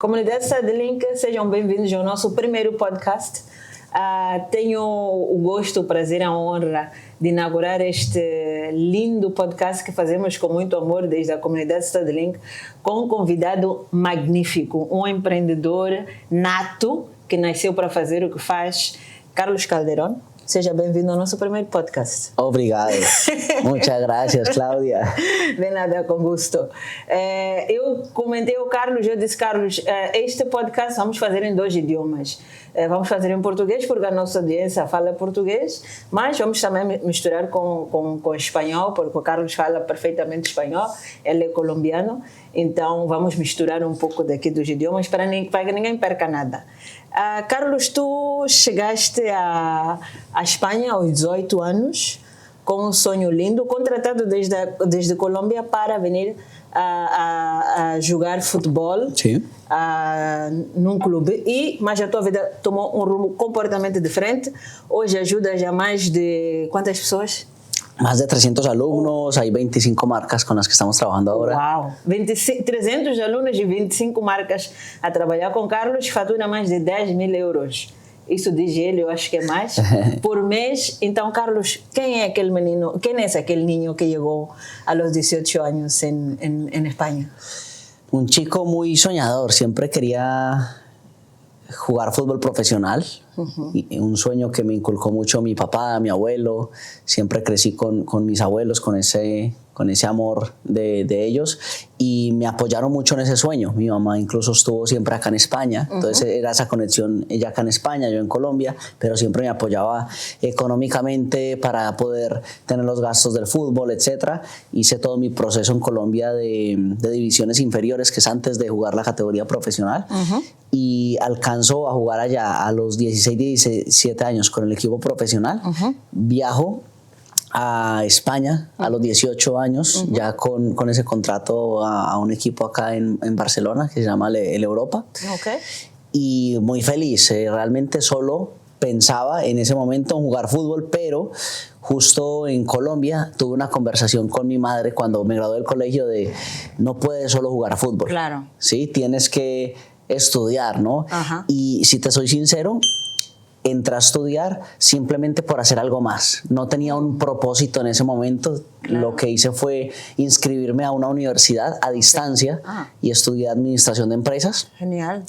Comunidade StudyLink, sejam bem-vindos ao nosso primeiro podcast. Tenho o gosto, o prazer, a honra de inaugurar este lindo podcast que fazemos com muito amor desde a comunidade StudyLink, com um convidado magnífico, um empreendedor nato que nasceu para fazer o que faz, Carlos Calderón. Seja bem-vindo ao nosso primeiro podcast. Obrigado. Muchas gracias, Cláudia. De nada, com gosto. Eu comentei ao Carlos, eu disse, Carlos, este podcast vamos fazer em 2 idiomas. Vamos fazer em português, porque a nossa audiência fala português, mas vamos também misturar com espanhol, porque o Carlos fala perfeitamente espanhol, ele é colombiano, então vamos misturar um pouco daqui dos idiomas para que ninguém perca nada. Carlos, tu chegaste à Espanha aos 18 anos, com um sonho lindo, contratado desde Colômbia para vir a jogar futebol. Sim. Num clube, mas a tua vida tomou um rumo completamente diferente. Hoje ajudas a mais de quantas pessoas? Más de 300 alumnos, hay 25 marcas con las que estamos trabajando ahora. Uau! 300 alunos e 25 marcas a trabalhar com Carlos, fatura mais de 10.000 euros. Isso diz ele, eu acho que é mais, por mês. Então, Carlos, quem é aquele menino, quem é aquele niño que chegou a los 18 años en España? Un chico muy soñador, siempre quería jugar fútbol profesional, y un sueño que me inculcó mucho mi papá, mi abuelo. Siempre crecí con mis abuelos, con ese amor de ellos, y me apoyaron mucho en ese sueño. Mi mamá incluso estuvo siempre acá en España, entonces era esa conexión, ella acá en España, yo en Colombia, pero siempre me apoyaba económicamente para poder tener los gastos del fútbol, etc. Hice todo mi proceso en Colombia de divisiones inferiores, que es antes de jugar la categoría profesional, y alcanzo a jugar allá a los 16, 17 años con el equipo profesional. Viajo a España a los 18 años, ya con ese contrato a un equipo acá en Barcelona que se llama el Europa. Y muy feliz, realmente solo pensaba en ese momento en jugar fútbol, pero justo en Colombia tuve una conversación con mi madre cuando me gradué del colegio de no puedes solo jugar fútbol. Claro. ¿Sí? Tienes que estudiar, ¿no? Y si te soy sincero, entré a estudiar simplemente por hacer algo más. No tenía un propósito en ese momento. Claro. Lo que hice fue inscribirme a una universidad a distancia y estudié administración de empresas. Genial.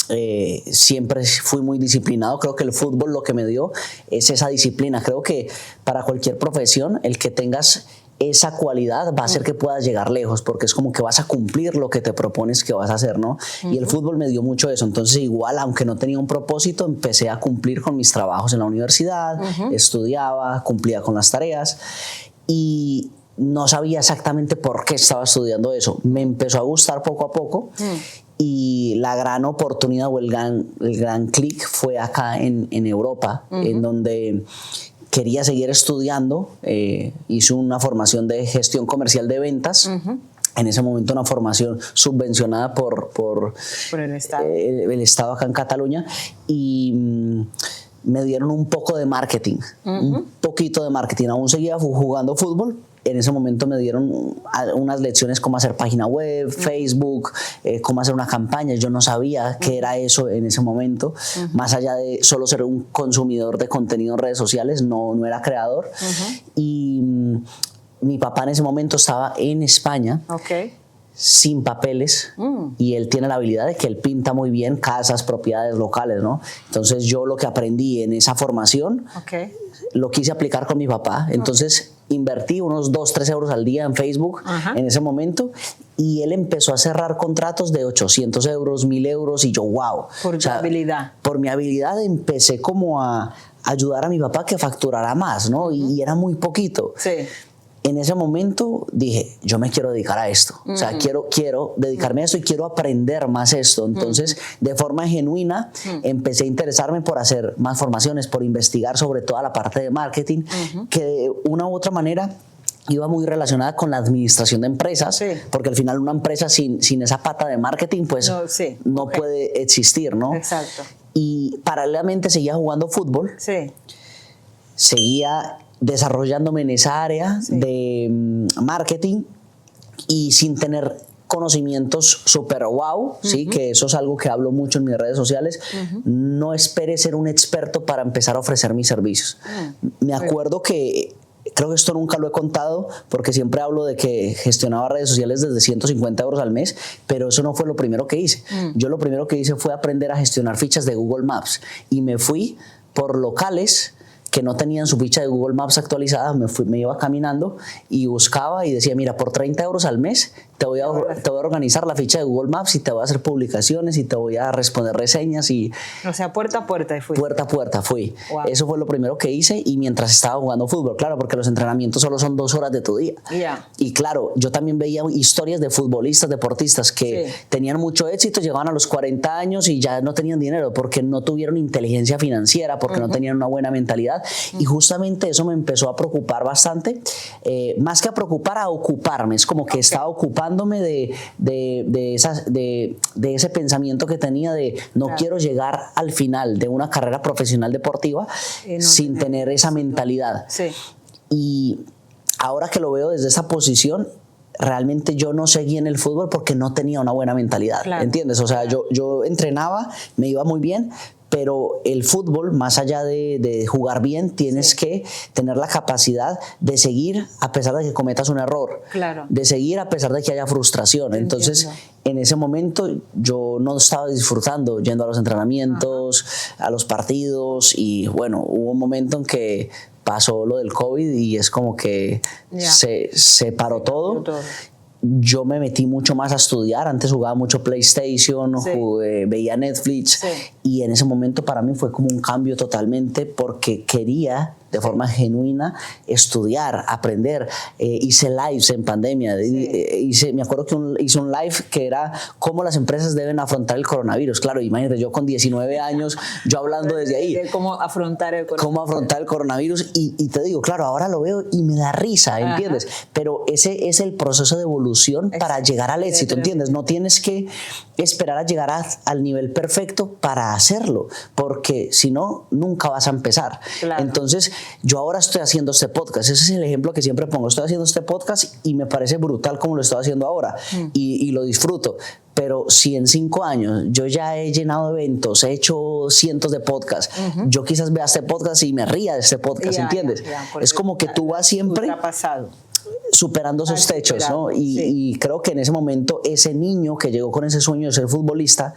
Siempre fui muy disciplinado. Creo que el fútbol lo que me dio es esa disciplina. Creo que para cualquier profesión, el que tengas esa cualidad va a hacer que puedas llegar lejos, porque es como que vas a cumplir lo que te propones que vas a hacer, ¿no? Y el fútbol me dio mucho eso. Entonces, igual, aunque no tenía un propósito, empecé a cumplir con mis trabajos en la universidad, estudiaba, cumplía con las tareas, y no sabía exactamente por qué estaba estudiando eso. Me empezó a gustar poco a poco, y la gran oportunidad o el gran clic fue acá en Europa, en donde quería seguir estudiando. Hice una formación de gestión comercial de ventas. En ese momento una formación subvencionada por el Estado. El Estado acá en Cataluña, y me dieron un poco de marketing, un poquito de marketing. Aún seguía jugando fútbol. En ese momento me dieron unas lecciones cómo hacer página web, Facebook, cómo hacer una campaña. Yo no sabía qué era eso en ese momento, más allá de solo ser un consumidor de contenido en redes sociales, no era creador. Y mi papá en ese momento estaba en España, sin papeles, y él tiene la habilidad de que él pinta muy bien casas, propiedades locales, ¿no? Entonces yo lo que aprendí en esa formación lo quise aplicar con mi papá. Entonces invertí unos 2-3 euros al día en Facebook en ese momento, y él empezó a cerrar contratos de 800 euros, 1.000 euros, y yo, wow. Por tu habilidad. Por mi habilidad empecé como a ayudar a mi papá que facturara más, ¿no? Y era muy poquito. Sí. En ese momento dije, yo me quiero dedicar a esto. O sea, quiero dedicarme a esto y quiero aprender más esto. Entonces, de forma genuina, empecé a interesarme por hacer más formaciones, por investigar sobre toda la parte de marketing, que de una u otra manera iba muy relacionada con la administración de empresas, porque al final una empresa sin esa pata de marketing, pues no puede existir, ¿no? Exacto. Y paralelamente seguía jugando fútbol. Seguía desarrollándome en esa área de marketing, y sin tener conocimientos super wow, ¿sí? Que eso es algo que hablo mucho en mis redes sociales. No espere ser un experto para empezar a ofrecer mis servicios. Me acuerdo que creo que esto nunca lo he contado porque siempre hablo de que gestionaba redes sociales desde 150 euros al mes, pero eso no fue lo primero que hice. Yo lo primero que hice fue aprender a gestionar fichas de Google Maps y me fui por locales que no tenían su ficha de Google Maps actualizada. Me iba caminando y buscaba y decía, mira, por 30 euros al mes te voy a organizar la ficha de Google Maps y te voy a hacer publicaciones y te voy a responder reseñas. O sea, puerta a puerta fui. Puerta a puerta fui. Wow. Eso fue lo primero que hice y mientras estaba jugando fútbol, claro, porque los entrenamientos solo son 2 horas de tu día. Y claro, yo también veía historias de futbolistas, deportistas que tenían mucho éxito, llegaban a los 40 años y ya no tenían dinero porque no tuvieron inteligencia financiera, porque no tenían una buena mentalidad. Y justamente eso me empezó a preocupar bastante, más que a preocupar, a ocuparme. Es como que estaba ocupándome de ese pensamiento que tenía de no quiero llegar al final de una carrera profesional deportiva sin tener esa mentalidad. Y ahora que lo veo desde esa posición, realmente yo no seguí en el fútbol porque no tenía una buena mentalidad, ¿entiendes? O sea, yo entrenaba, me iba muy bien, pero el fútbol, más allá de jugar bien, tienes que tener la capacidad de seguir a pesar de que cometas un error, de seguir a pesar de que haya frustración. Entonces, en ese momento yo no estaba disfrutando yendo a los entrenamientos, a los partidos, y bueno, hubo un momento en que pasó lo del COVID y es como que se paró todo. Yo me metí mucho más a estudiar. Antes jugaba mucho PlayStation, veía Netflix, y en ese momento para mí fue como un cambio totalmente porque quería de forma genuina estudiar, aprender. Hice lives en pandemia. Me acuerdo que hice un live que era cómo las empresas deben afrontar el coronavirus. Claro, imagínate, yo con 19 años, yo hablando desde ahí. De cómo afrontar el coronavirus. Cómo afrontar el coronavirus. Y te digo, claro, ahora lo veo y me da risa, ¿entiendes? Pero ese es el proceso de evolución para llegar al éxito, ¿entiendes? No tienes que esperar a llegar al nivel perfecto para hacerlo, porque si no, nunca vas a empezar. Entonces, yo ahora estoy haciendo este podcast. Ese es el ejemplo que siempre pongo. Estoy haciendo este podcast y me parece brutal como lo estoy haciendo ahora y lo disfruto. Pero si en 5 años yo ya he llenado eventos, he hecho cientos de podcasts, yo quizás vea este podcast y me ría de este podcast, ¿entiendes? Es como que tú vas siempre superando esos techos, ¿no? Y creo que en ese momento ese niño que llegó con ese sueño de ser futbolista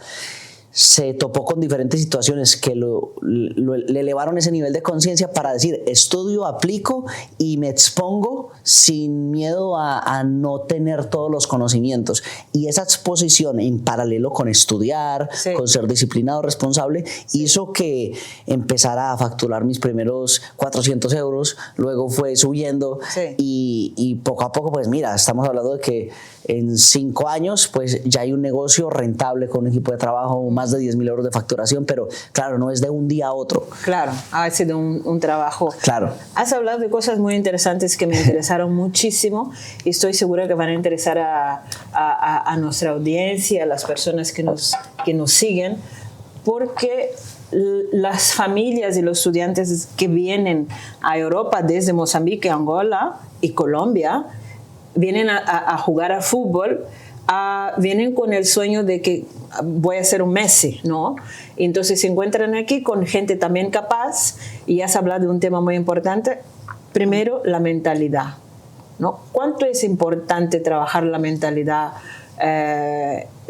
se topó con diferentes situaciones que le elevaron ese nivel de conciencia para decir, estudio, aplico y me expongo sin miedo a no tener todos los conocimientos. Y esa exposición en paralelo con estudiar, con ser disciplinado, responsable, hizo que empezara a facturar mis primeros 400 euros, luego fue subiendo y poco a poco, pues mira, estamos hablando de que en 5 años pues ya hay un negocio rentable con un equipo de trabajo, más de 10.000 euros de facturación, pero claro, no es de un día a otro. Claro, ha sido un trabajo. Claro. Has hablado de cosas muy interesantes que me interesaron muchísimo y estoy segura que van a interesar a nuestra audiencia, a las personas que nos siguen, porque las familias y los estudiantes que vienen a Europa desde Mozambique, Angola y Colombia vienen a jugar a fútbol, vienen con el sueño de que voy a ser un Messi, ¿no? Entonces se encuentran aquí con gente también capaz, y has hablado de un tema muy importante. Primero, la mentalidad, ¿no? ¿Cuánto es importante trabajar la mentalidad?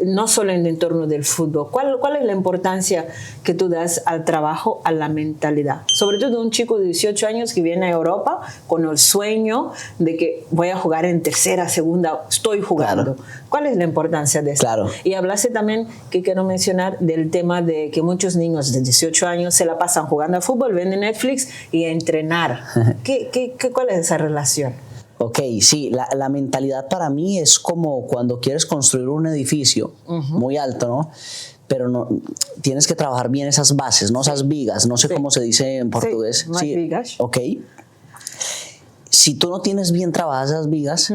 No solo en el entorno del fútbol. ¿Cuál es la importancia que tú das al trabajo, a la mentalidad? Sobre todo un chico de 18 años que viene a Europa con el sueño de que voy a jugar en tercera, segunda, estoy jugando. ¿Cuál es la importancia de eso? Y hablaste también, que quiero mencionar, del tema de que muchos niños de 18 años se la pasan jugando al fútbol, ven Netflix y a entrenar. ¿Cuál es esa relación? Ok, sí, la mentalidad para mí es como cuando quieres construir un edificio muy alto, ¿no? Pero no, tienes que trabajar bien esas bases, ¿no? Esas vigas, no sé cómo se dice en portugués. Sí, vigas. Ok. Si tú no tienes bien trabajadas esas vigas,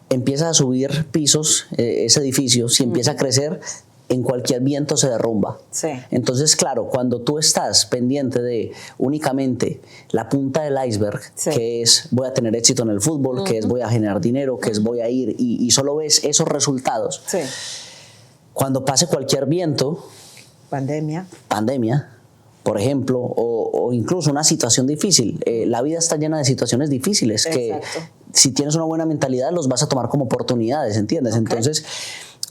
empiezas a subir pisos, ese edificio, si empieza a crecer, en cualquier viento se derrumba. Sí. Entonces, claro, cuando tú estás pendiente de únicamente la punta del iceberg, sí, que es voy a tener éxito en el fútbol, que es voy a generar dinero, que es voy a ir, y solo ves esos resultados, sí, cuando pase cualquier viento, pandemia, por ejemplo, o incluso una situación difícil. La vida está llena de situaciones difíciles que, exacto, si tienes una buena mentalidad, los vas a tomar como oportunidades, ¿entiendes? Okay. Entonces,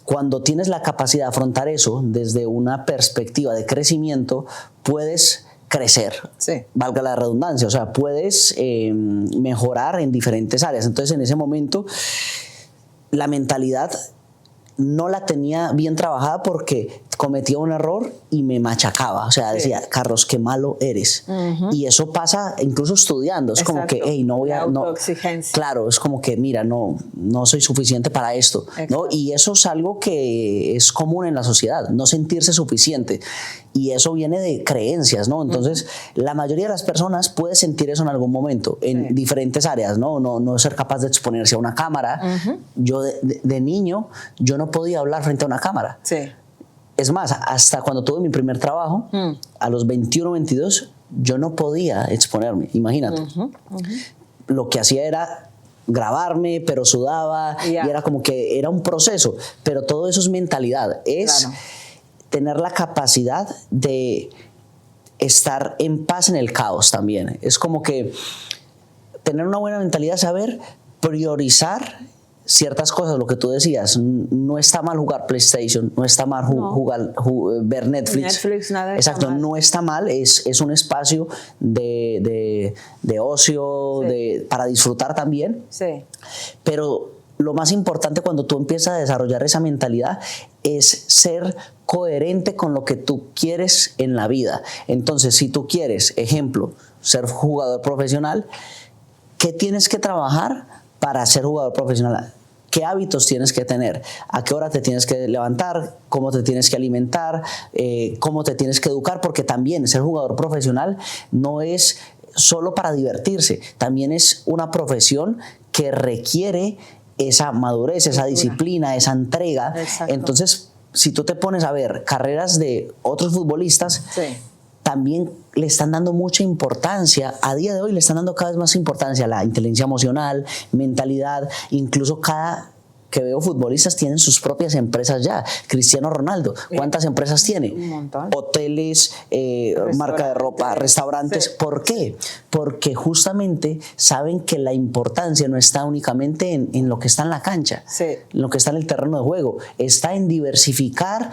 cuando tienes la capacidad de afrontar eso desde una perspectiva de crecimiento, puedes crecer, sí, valga la redundancia, o sea, puedes mejorar en diferentes áreas. Entonces, en ese momento, la mentalidad no la tenía bien trabajada porque cometía un error y me machacaba, o sea, decía, sí, Carlos, qué malo eres. Y eso pasa incluso estudiando, es exacto, como que, hey, no voy a... No, claro, es como que, mira, no soy suficiente para esto, ¿no? Y eso es algo que es común en la sociedad, no sentirse suficiente. Y eso viene de creencias, ¿no? Entonces, la mayoría de las personas puede sentir eso en algún momento, en diferentes áreas, ¿no? No ser capaz de exponerse a una cámara. Yo de niño, yo no podía hablar frente a una cámara. Sí. Es más, hasta cuando tuve mi primer trabajo, a los 21, 22, yo no podía exponerme, imagínate. Lo que hacía era grabarme, pero sudaba, y era como que era un proceso, pero todo eso es mentalidad, es tener la capacidad de estar en paz en el caos también. Es como que tener una buena mentalidad, saber priorizar ciertas cosas, lo que tú decías. No está mal jugar PlayStation, no está mal ver Netflix, nada. Exacto, no está mal, es un espacio de ocio, para disfrutar también. Sí. Pero lo más importante cuando tú empiezas a desarrollar esa mentalidad es ser coherente con lo que tú quieres en la vida. Entonces, si tú quieres, ejemplo, ser jugador profesional, ¿qué tienes que trabajar para ser jugador profesional? ¿Qué hábitos tienes que tener? ¿A qué hora te tienes que levantar? ¿Cómo te tienes que alimentar? ¿Cómo te tienes que educar? Porque también ser jugador profesional no es solo para divertirse, también es una profesión que requiere esa madurez, esa disciplina, esa entrega. Exacto. Entonces, si tú te pones a ver carreras de otros futbolistas, también le están dando mucha importancia, a día de hoy le están dando cada vez más importancia a la inteligencia emocional, mentalidad, incluso cada que veo futbolistas tienen sus propias empresas ya. Cristiano Ronaldo, ¿cuántas empresas tiene? Un montón. Hoteles, marca de ropa, restaurantes. ¿Por qué? Porque justamente saben que la importancia no está únicamente en lo que está en la cancha, en lo que está en el terreno de juego, está en diversificar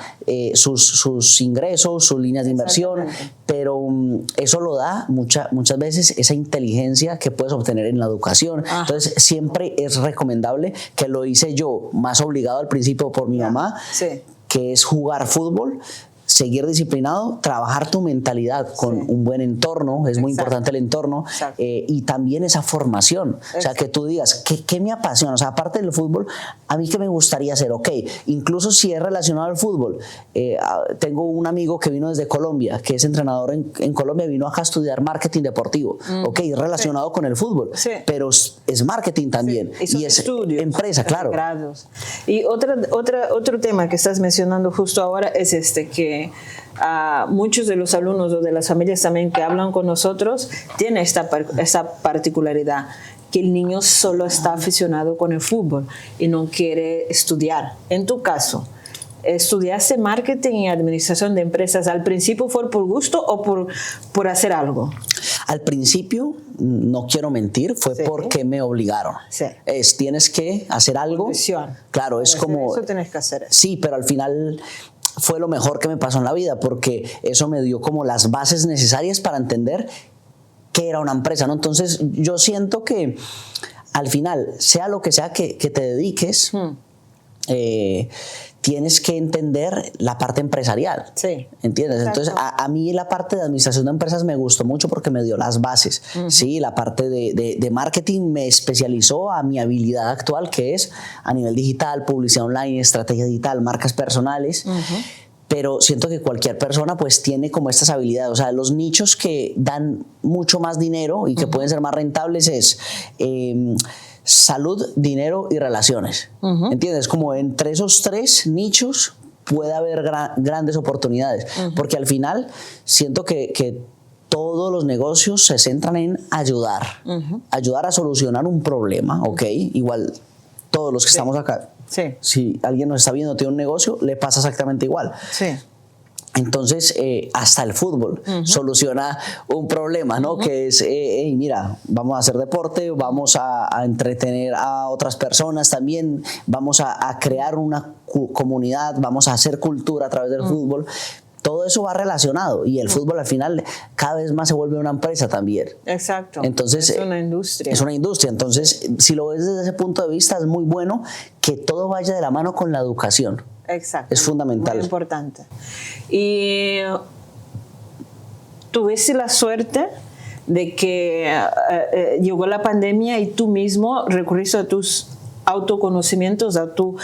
sus ingresos, sus líneas de inversión, pero eso lo da muchas veces esa inteligencia que puedes obtener en la educación. Entonces siempre es recomendable, que lo hice yo más obligado al principio por mi mamá, que es jugar fútbol, seguir disciplinado, trabajar tu mentalidad con un buen entorno, es muy importante el entorno, y también esa formación, o sea, que tú digas, ¿qué me apasiona? O sea, aparte del fútbol, ¿a mí qué me gustaría hacer? Ok, incluso si es relacionado al fútbol, tengo un amigo que vino desde Colombia, que es entrenador en Colombia, vino acá a estudiar marketing deportivo, ok, es relacionado con el fútbol, pero es marketing también, y es estudios, empresa, claro. Grados. Y otro tema que estás mencionando justo ahora es que muchos de los alumnos o de las familias también que hablan con nosotros tienen esta particularidad, que el niño solo está aficionado con el fútbol y no quiere estudiar. En tu caso, ¿estudiaste marketing y administración de empresas al principio fue por gusto o por hacer algo? Al principio, no quiero mentir, fue porque me obligaron. Tienes que hacer algo. Condición. Claro, es como... Eso tienes que hacer. Sí, pero al final fue lo mejor que me pasó en la vida, porque eso me dio como las bases necesarias para entender qué era una empresa, ¿no? Entonces yo siento que al final, sea lo que sea que te dediques, tienes que entender la parte empresarial. ¿Entiendes? Exacto. Entonces, a mí la parte de administración de empresas me gustó mucho porque me dio las bases. Sí, la parte de marketing me especializó a mi habilidad actual, que es a nivel digital, publicidad online, estrategia digital, marcas personales. Pero siento que cualquier persona pues tiene como estas habilidades. O sea, los nichos que dan mucho más dinero y que pueden ser más rentables es... salud, dinero y relaciones. ¿Entiendes? Como entre esos tres nichos puede haber grandes oportunidades. Porque al final siento que todos los negocios se centran en ayudar. Ayudar a solucionar un problema, ¿ok? Igual todos los que estamos acá. Sí. Si alguien nos está viendo, tiene un negocio, le pasa exactamente igual. Sí. Entonces, hasta el fútbol soluciona un problema, ¿no? Que es, hey, mira, vamos a hacer deporte, vamos a entretener a otras personas también, vamos a crear una comunidad, vamos a hacer cultura a través del fútbol. Todo eso va relacionado y el fútbol al final cada vez más se vuelve una empresa también. Exacto. Entonces, es una industria. Es una industria. Entonces, si lo ves desde ese punto de vista, es muy bueno que todo vaya de la mano con la educación. Exacto. Es fundamental. Muy importante. Y tuviste la suerte de que llegó la pandemia y tú mismo recurriste a tus autoconocimientos, a tu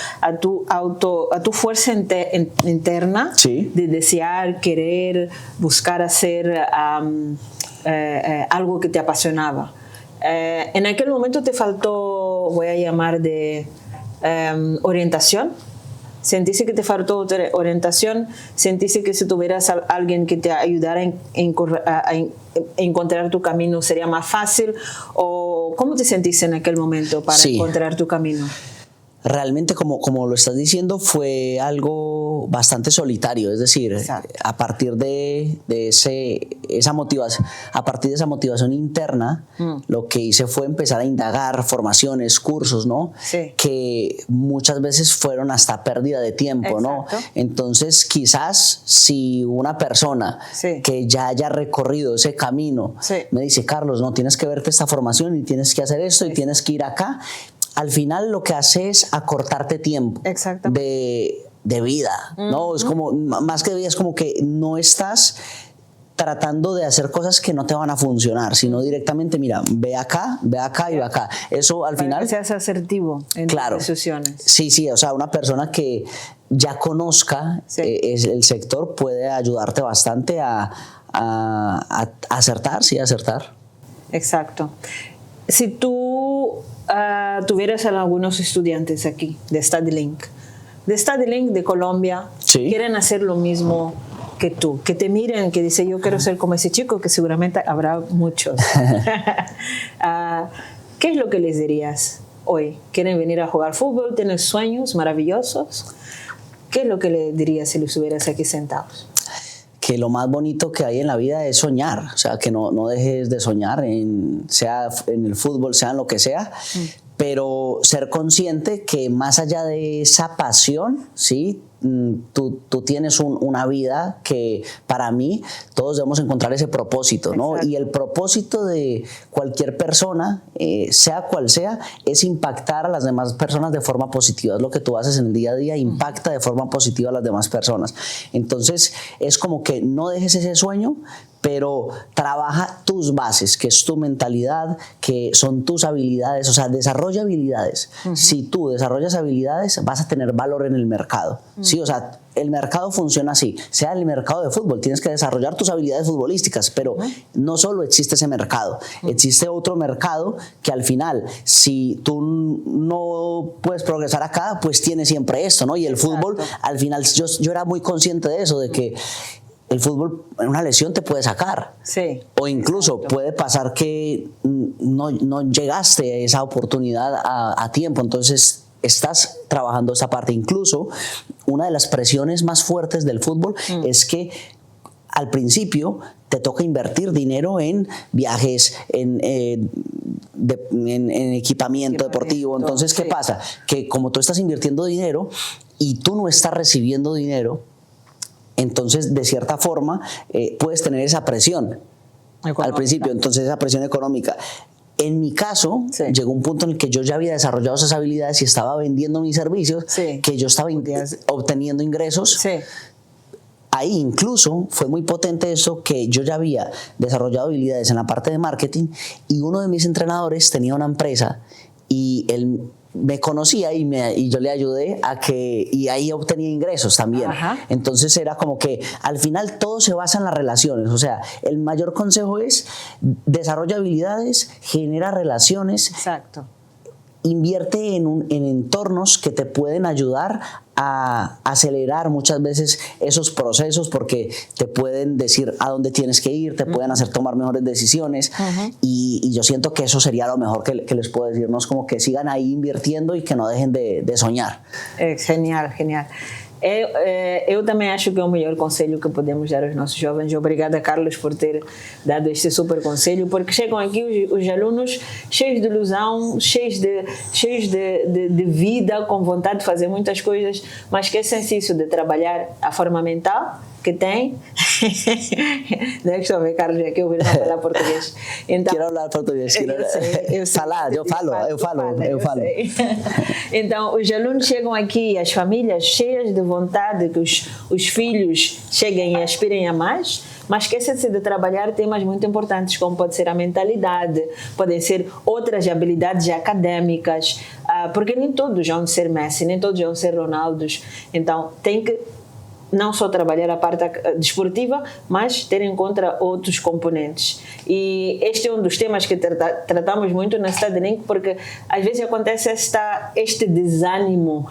fuerza interna, sí, de desear, querer, buscar hacer algo que te apasionaba. En aquel momento te faltó, voy a llamar de orientación. ¿Sentiste que te faltó orientación? ¿Sentiste que si tuvieras a alguien que te ayudara a encontrar tu camino sería más fácil? ¿O cómo te sentiste en aquel momento para encontrar tu camino? Realmente, como lo estás diciendo, fue algo bastante solitario, es decir, a partir de esa motivación, a partir de esa motivación interna, lo que hice fue empezar a indagar formaciones, cursos, ¿no? Sí. Que muchas veces fueron hasta pérdida de tiempo, ¿no? Entonces, quizás si una persona que ya haya recorrido ese camino me dice, Carlos, no, tienes que verte esta formación y tienes que hacer esto y tienes que ir acá, al final lo que hace es acortarte tiempo de vida, ¿no? Es como, más que de vida, es como que no estás tratando de hacer cosas que no te van a funcionar, sino directamente, mira, ve acá y ve acá. Eso al final... Para que seas asertivo en tus decisiones. Sí, o sea, una persona que ya conozca el sector puede ayudarte bastante a acertar, acertar. Exacto. Si tú tuvieras a algunos estudiantes aquí de StudyLink de Colombia, quieren hacer lo mismo que tú, que te miren, que dicen yo quiero ser como ese chico, que seguramente habrá muchos. ¿Qué es lo que les dirías hoy? ¿Quieren venir a jugar fútbol? ¿Tienen sueños maravillosos? ¿Qué es lo que les dirías si los hubieras aquí sentados? Que lo más bonito que hay en la vida es soñar, o sea, que no dejes de soñar, sea en el fútbol, sea en lo que sea, pero ser consciente que más allá de esa pasión, ¿sí? Tú tienes una vida que para mí todos debemos encontrar ese propósito, ¿no? Y el propósito de cualquier persona, sea cual sea, es impactar a las demás personas de forma positiva. Es lo que tú haces en el día a día, impacta de forma positiva a las demás personas. Entonces es como que no dejes ese sueño, pero trabaja tus bases, que es tu mentalidad, que son tus habilidades, o sea, desarrolla habilidades. Si tú desarrollas habilidades, vas a tener valor en el mercado. Sí, o sea, el mercado funciona así, sea el mercado de fútbol, tienes que desarrollar tus habilidades futbolísticas, pero no solo existe ese mercado, existe otro mercado que al final, si tú no puedes progresar acá, pues tienes siempre esto, ¿no? Y el fútbol, al final, yo era muy consciente de eso, de que el fútbol en una lesión te puede sacar. O incluso puede pasar que no llegaste a esa oportunidad a tiempo, entonces estás trabajando esa parte. Incluso una de las presiones más fuertes del fútbol es que al principio te toca invertir dinero en viajes, en equipamiento deportivo. Entonces, ¿qué pasa? Que como tú estás invirtiendo dinero y tú no estás recibiendo dinero, entonces de cierta forma puedes tener esa presión al principio, entonces esa presión económica. En mi caso, llegó un punto en el que yo ya había desarrollado esas habilidades y estaba vendiendo mis servicios, que yo estaba obteniendo ingresos. Ahí incluso fue muy potente eso, que yo ya había desarrollado habilidades en la parte de marketing y uno de mis entrenadores tenía una empresa y él me conocía y yo le ayudé y ahí obtenía ingresos también. Entonces era como que al final todo se basa en las relaciones, o sea, el mayor consejo es desarrolla habilidades, genera relaciones. invierte en entornos que te pueden ayudar a acelerar muchas veces esos procesos, porque te pueden decir a dónde tienes que ir, te pueden hacer tomar mejores decisiones, y yo siento que eso sería lo mejor que les puedo decir, ¿no? Es como que sigan ahí invirtiendo y que no dejen de soñar. Genial, genial. Eu também acho que é o melhor conselho que podemos dar aos nossos jovens. Obrigada, Carlos, por ter dado este super conselho, porque chegam aqui os alunos cheios de ilusão, cheios de vida, com vontade de fazer muitas coisas, mas esquecem-se isso de trabalhar a forma mental que tem. Não é que estou a ver, Carlos, aqui eu vou falar português. Então, quero falar português. Eu falo. Então, os alunos chegam aqui, as famílias cheias de vontade que os filhos cheguem e aspirem a mais, mas esquecem-se de trabalhar temas muito importantes, como pode ser a mentalidade, podem ser outras habilidades acadêmicas, porque nem todos vão ser Messi, nem todos vão ser Ronaldos. Então, tem que não só trabalhar a parte desportiva, mas ter em conta outros componentes. E este é um dos temas que tratamos muito na Cidade Link, porque às vezes acontece este desânimo,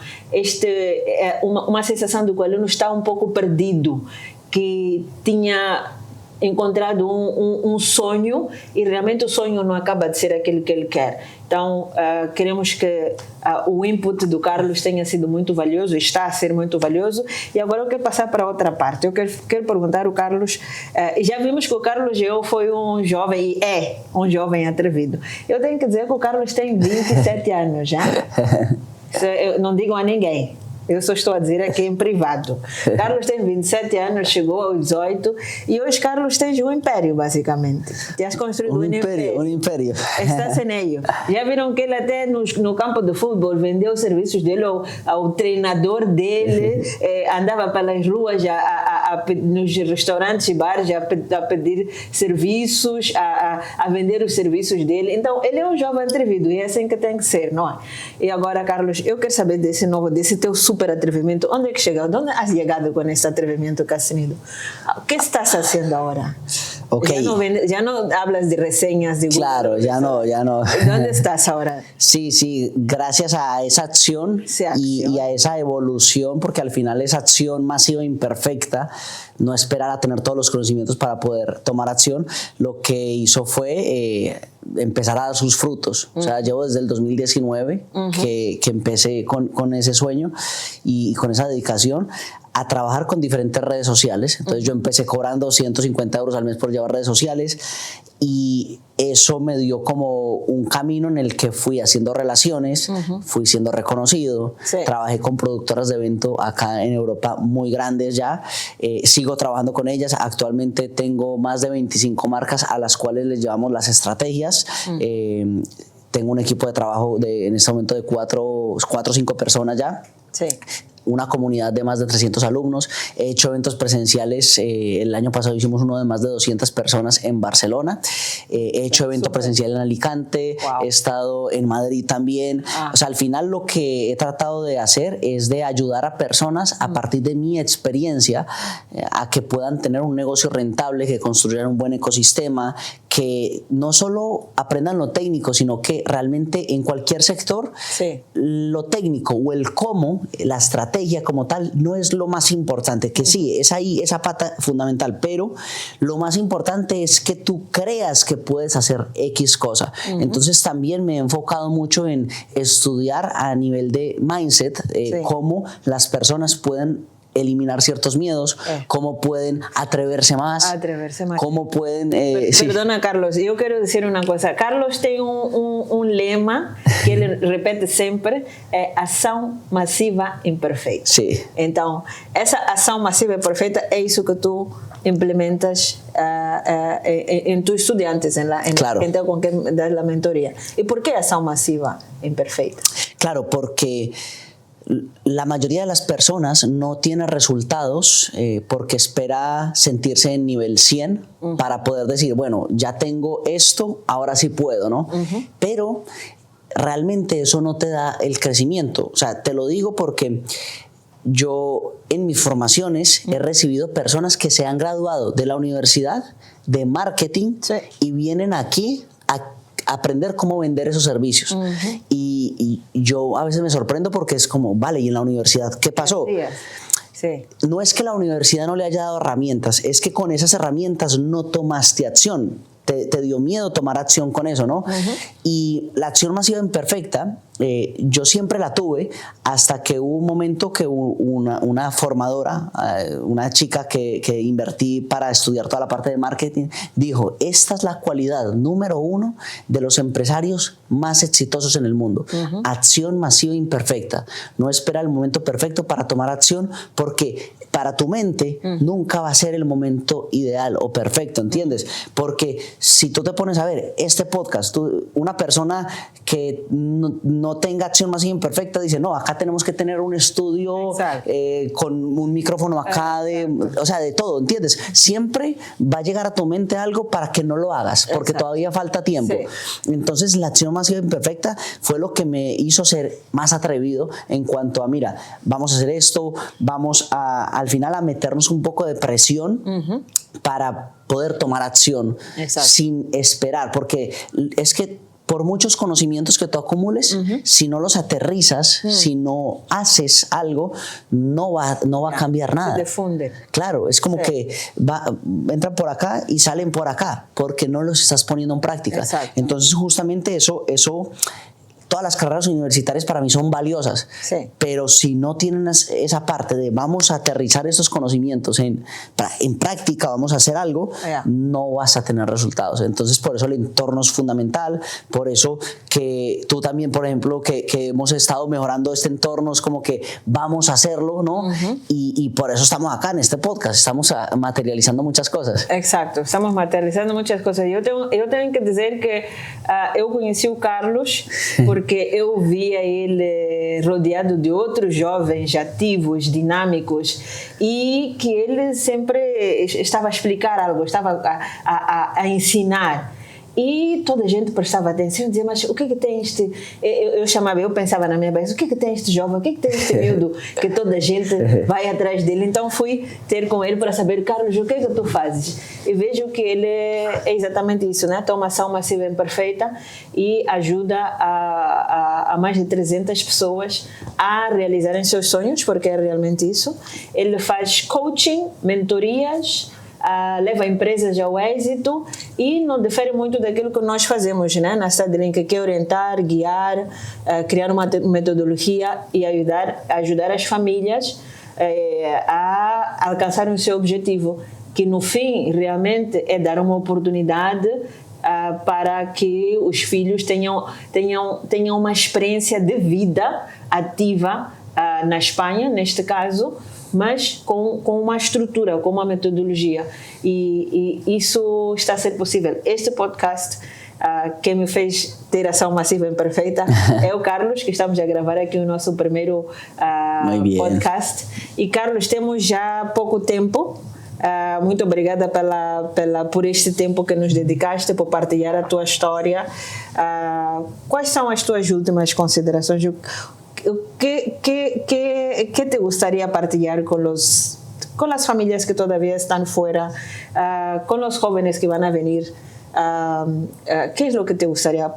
uma sensação de que o aluno está um pouco perdido, que tinha encontrado um sonho e realmente o sonho não acaba de ser aquele que ele quer. Então, queremos que o input do Carlos tenha sido muito valioso, está a ser muito valioso. E agora eu quero passar para outra parte. Eu quero perguntar ao Carlos, já vimos que o Carlos foi um jovem, e é um jovem atrevido. Eu tenho que dizer que o Carlos tem 27 anos já. Não digam a ninguém. Eu só estou a dizer aqui em privado. Carlos tem 27 anos, chegou aos 18 e hoje Carlos tem um império, basicamente. Te has construído um império. Estás en ello. Já viram que ele até no campo de futebol vendeu os serviços dele ao treinador dele, andava pelas ruas nos restaurantes e bares a pedir serviços, a vender os serviços dele. Então, ele é um jovem atrevido e é assim que tem que ser, não é? E agora, Carlos, eu quero saber desse teu super atrevimento. Onde é que chegou? ¿Dónde has llegado con este atrevimiento que has tenido? ¿Qué estás haciendo ahora? Okay. Ya no hablas de reseñas de Google. Claro, ya no. ¿Dónde estás ahora? Sí, gracias a esa acción y a esa evolución, porque al final esa acción masiva imperfecta, no esperar a tener todos los conocimientos para poder tomar acción, lo que hizo fue empezar a dar sus frutos. O sea, llevo desde el 2019 que empecé con ese sueño y con esa dedicación a trabajar con diferentes redes sociales. Entonces yo empecé cobrando 150 euros al mes por llevar redes sociales y eso me dio como un camino en el que fui haciendo relaciones, fui siendo reconocido, trabajé con productoras de evento acá en Europa muy grandes ya, sigo trabajando con ellas, actualmente tengo más de 25 marcas a las cuales les llevamos las estrategias, tengo un equipo de trabajo en este momento de 4 o 5 personas ya. Sí. Una comunidad de más de 300 alumnos. He hecho eventos presenciales. El año pasado hicimos uno de más de 200 personas en Barcelona. He hecho evento presencial en Alicante. Wow. He estado en Madrid también. O sea, al final lo que he tratado de hacer es de ayudar a personas a partir de mi experiencia a que puedan tener un negocio rentable, que construyan un buen ecosistema, que no solo aprendan lo técnico, sino que realmente en cualquier sector lo técnico o el cómo, la estrategia como tal no es lo más importante, que sí, es ahí esa pata fundamental, pero lo más importante es que tú creas que puedes hacer X cosa. Entonces también me he enfocado mucho en estudiar a nivel de mindset, cómo las personas pueden eliminar ciertos miedos, cómo pueden atreverse más, cómo pueden... Perdona, Carlos, yo quiero decir una cosa. Carlos tiene un lema que él repete siempre, ação massiva imperfeita. Sí. Então, essa ação massiva imperfeita é isso que tu implementas en tus estudiantes, en la gente con quien das la mentoría. ¿Y por qué ação massiva imperfeita? Claro, porque la mayoría de las personas no tiene resultados porque espera sentirse en nivel 100 para poder decir, bueno, ya tengo esto, ahora sí puedo, ¿no? Pero realmente eso no te da el crecimiento. O sea, te lo digo porque yo en mis formaciones he recibido personas que se han graduado de la universidad de marketing y vienen aquí aprender cómo vender esos servicios. Y yo a veces me sorprendo porque es como, vale, ¿y en la universidad qué pasó? Sí. No es que la universidad no le haya dado herramientas, es que con esas herramientas no tomaste acción. Te dio miedo tomar acción con eso, ¿no? Y la acción masiva imperfecta, yo siempre la tuve hasta que hubo un momento que una formadora, una chica que invertí para estudiar toda la parte de marketing, dijo, esta es la cualidad número 1 de los empresarios más exitosos en el mundo. Acción masiva imperfecta. No espera el momento perfecto para tomar acción, porque para tu mente nunca va a ser el momento ideal o perfecto, ¿entiendes? Porque si tú te pones a ver este podcast, una persona que no tenga acción masiva imperfecta dice, no, acá tenemos que tener un estudio con un micrófono acá, o sea, de todo, ¿entiendes? Siempre va a llegar a tu mente algo para que no lo hagas, porque todavía falta tiempo. Entonces, la acción masiva imperfecta fue lo que me hizo ser más atrevido en cuanto a, mira, vamos a hacer esto, vamos al final a meternos un poco de presión para poder tomar acción sin esperar, porque es que por muchos conocimientos que tú acumules, si no los aterrizas, si no haces algo, no va a cambiar nada. Se difunde. Claro, es como que entran por acá y salen por acá, porque no los estás poniendo en práctica. Entonces, justamente eso todas las carreras universitarias para mí son valiosas, pero si no tienen esa parte de vamos a aterrizar estos conocimientos en práctica, vamos a hacer algo, no vas a tener resultados. Entonces, por eso el entorno es fundamental, por eso que tú también, por ejemplo, que hemos estado mejorando este entorno, es como que vamos a hacerlo, ¿no? Y por eso estamos acá en este podcast, estamos materializando muchas cosas. Exacto, estamos materializando muchas cosas. Eu tenho que dizer que eu conheci o Carlos porque eu via ele rodeado de outros jovens ativos, dinâmicos, e que ele sempre estava a explicar algo, estava a ensinar. E toda a gente prestava atenção e dizia, mas o que é que tem este... Eu pensava na minha cabeça, o que é que tem este jovem, o que é que tem este miúdo que toda a gente vai atrás dele? Então fui ter com ele para saber, Carlos, o que é que tu fazes? E vejo que ele é exatamente isso, né? Toma ação massiva imperfeita e ajuda a mais de 300 pessoas a realizarem seus sonhos, porque é realmente isso. Ele faz coaching, mentorias, leva empresas ao êxito e não difere muito daquilo que nós fazemos, né? Na StudyLink, que é orientar, guiar, criar uma metodologia e ajudar as famílias a alcançar o seu objetivo, que no fim realmente é dar uma oportunidade para que os filhos tenham uma experiência de vida ativa na Espanha, neste caso, mas com uma estrutura, com uma metodologia. E isso está a ser possível. Este podcast, quem me fez ter ação massiva imperfeita é o Carlos, que estamos a gravar aqui o nosso primeiro podcast. E Carlos, temos já pouco tempo. Muito obrigada por este tempo que nos dedicaste, por partilhar a tua história. Quais são as tuas últimas considerações? ¿Qué te gustaría partilhar con las familias que todavía están fuera, con los jóvenes que van a venir? ¿Qué es lo que te gustaría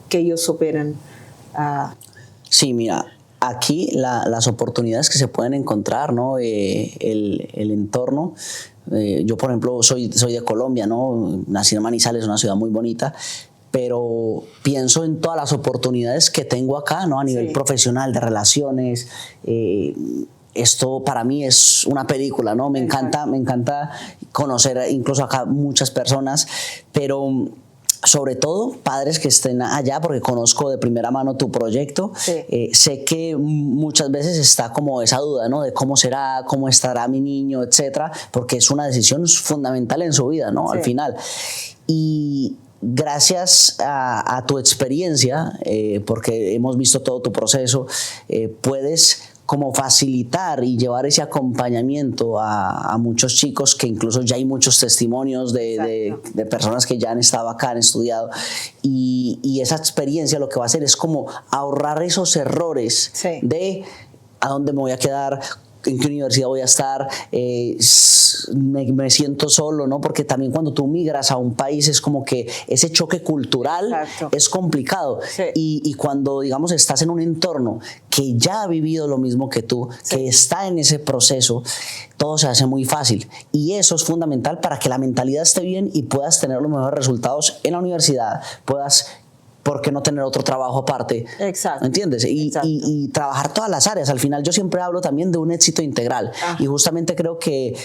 que ellos superen? Sí, mira, aquí las oportunidades que se pueden encontrar, ¿no? El entorno. Yo, por ejemplo, soy de Colombia, ¿no? Nací en Manizales, una ciudad muy bonita, pero pienso en todas las oportunidades que tengo acá, ¿no? A nivel profesional, de relaciones. Esto para mí es una película, ¿no? Me encanta conocer incluso acá muchas personas, pero sobre todo padres que estén allá, porque conozco de primera mano tu proyecto. Sé que muchas veces está como esa duda, ¿no? De cómo será, cómo estará mi niño, etcétera, porque es una decisión fundamental en su vida, ¿no? Al final. Y gracias a tu experiencia, porque hemos visto todo tu proceso, puedes como facilitar y llevar ese acompañamiento a muchos chicos, que incluso ya hay muchos testimonios de personas que ya han estado acá, han estudiado, y esa experiencia lo que va a hacer es como ahorrar esos errores de a dónde me voy a quedar, en qué universidad voy a estar, me siento solo, ¿no? Porque también cuando tú migras a un país es como que ese choque cultural Exacto. es complicado. Sí. Y cuando, digamos, estás en un entorno que ya ha vivido lo mismo que tú, Sí. que está en ese proceso, todo se hace muy fácil. Y eso es fundamental para que la mentalidad esté bien y puedas tener los mejores resultados en la universidad, puedas... ¿Por qué no tener otro trabajo aparte? Exacto. ¿Entiendes? Y trabajar todas las áreas. Al final yo siempre hablo también de un éxito integral. Y justamente creo que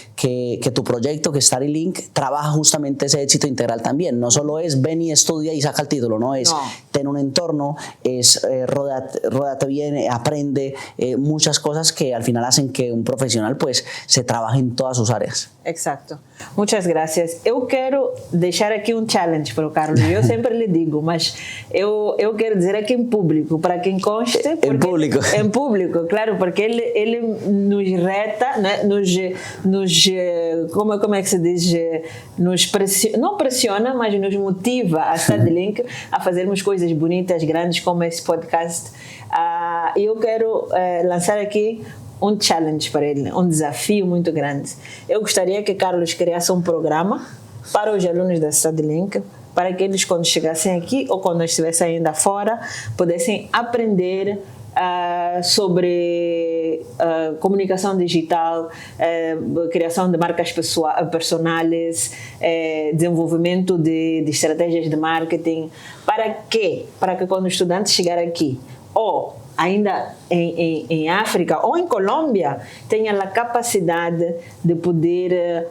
tu proyecto, que StudyLink, trabaja justamente ese éxito integral también. No solo es ven y estudia y saca el título, no es ten un entorno, es ródate bien, aprende muchas cosas que al final hacen que un profesional pues se trabaje en todas sus áreas. Exacto. Muchas gracias. Eu quero deixar aqui um challenge para o Carlos. Eu sempre lhe digo, mas eu quero dizer aqui em público, para quem conste. Em público. Em público, claro, porque ele nos reta, né? Como é que se diz? Não pressiona, mas nos motiva a StudyLink a fazermos coisas bonitas, grandes, como esse podcast. Eu quero lançar aqui um challenge para ele, um desafio muito grande. Eu gostaria que Carlos criasse um programa para os alunos da StudyLink, para que eles, quando chegassem aqui ou quando estivessem ainda fora, pudessem aprender sobre comunicação digital, criação de marcas personais, desenvolvimento de estratégias de marketing. Para quê? Para que quando o estudante chegar aqui, ou ainda em África ou em Colômbia, tenha a capacidade de poder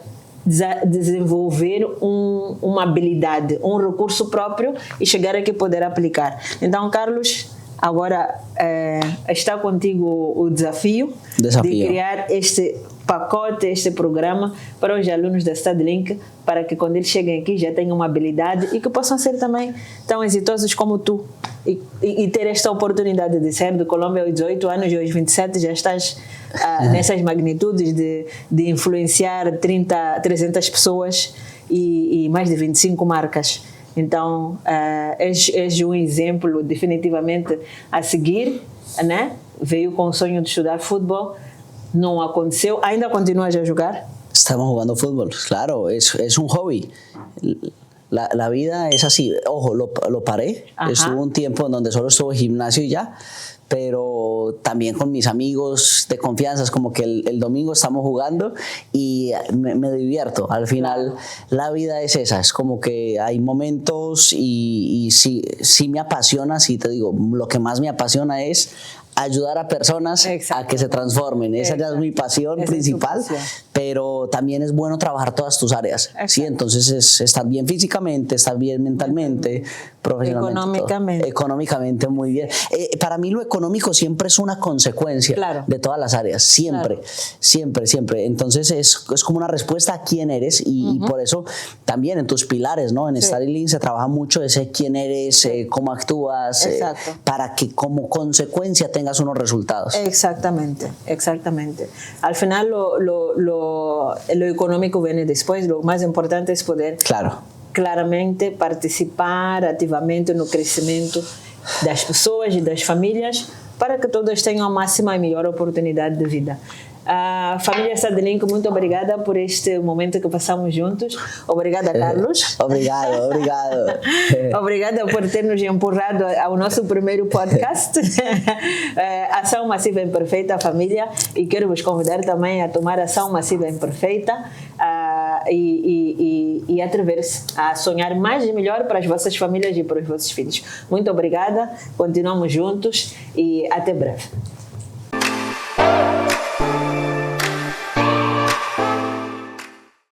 desenvolver uma habilidade, um recurso próprio e chegar aqui e poder aplicar. Então, Carlos, agora está contigo o desafio de criar este pacote, este programa para os alunos da StudyLink, para que quando eles cheguem aqui já tenham uma habilidade e que possam ser também tão exitosos como tu e ter esta oportunidade de sair de Colômbia aos 18 anos e aos 27 já estás nessas magnitudes de influenciar 300 pessoas e mais de 25 marcas. Então, és um exemplo definitivamente a seguir, né? Veio com o sonho de estudar futebol, não aconteceu, ainda continuas a jogar? Estamos jugando fútbol, claro, es un hobby. La vida es así. Ojo, lo paré. Ajá. Estuvo un tiempo en donde solo estuve gimnasio y ya, pero también con mis amigos de confianza, es como que el domingo estamos jugando y me divierto. Al final, la vida es esa, es como que hay momentos y sí me apasiona, sí te digo, lo que más me apasiona es ayudar a personas a que se transformen. Esa ya es mi pasión principal, pero también es bueno trabajar todas tus áreas. ¿Sí? Entonces es estar bien físicamente, estar bien mentalmente, profesionalmente. Económicamente muy bien. Para mí lo económico siempre es una consecuencia de todas las áreas, siempre, siempre. Entonces es como una respuesta a quién eres y por eso también en tus pilares, ¿no? En StudyLink se trabaja mucho ese quién eres, cómo actúas, para que como consecuencia tengas unos resultados. Exactamente. Al final lo económico viene después, lo más importante es poder claramente participar ativamente no crescimento das pessoas e das famílias para que todas tenham a máxima e melhor oportunidade de vida. Família StudyLink, muito obrigada por este momento que passamos juntos. Obrigada, Carlos. Obrigado. Obrigada por ter nos empurrado ao nosso primeiro podcast. Ação Massiva Imperfeita, família. E quero vos convidar também a tomar Ação Massiva Imperfeita e atrever-se a sonhar mais e melhor para as vossas famílias e para os vossos filhos. Muito obrigada. Continuamos juntos e até breve.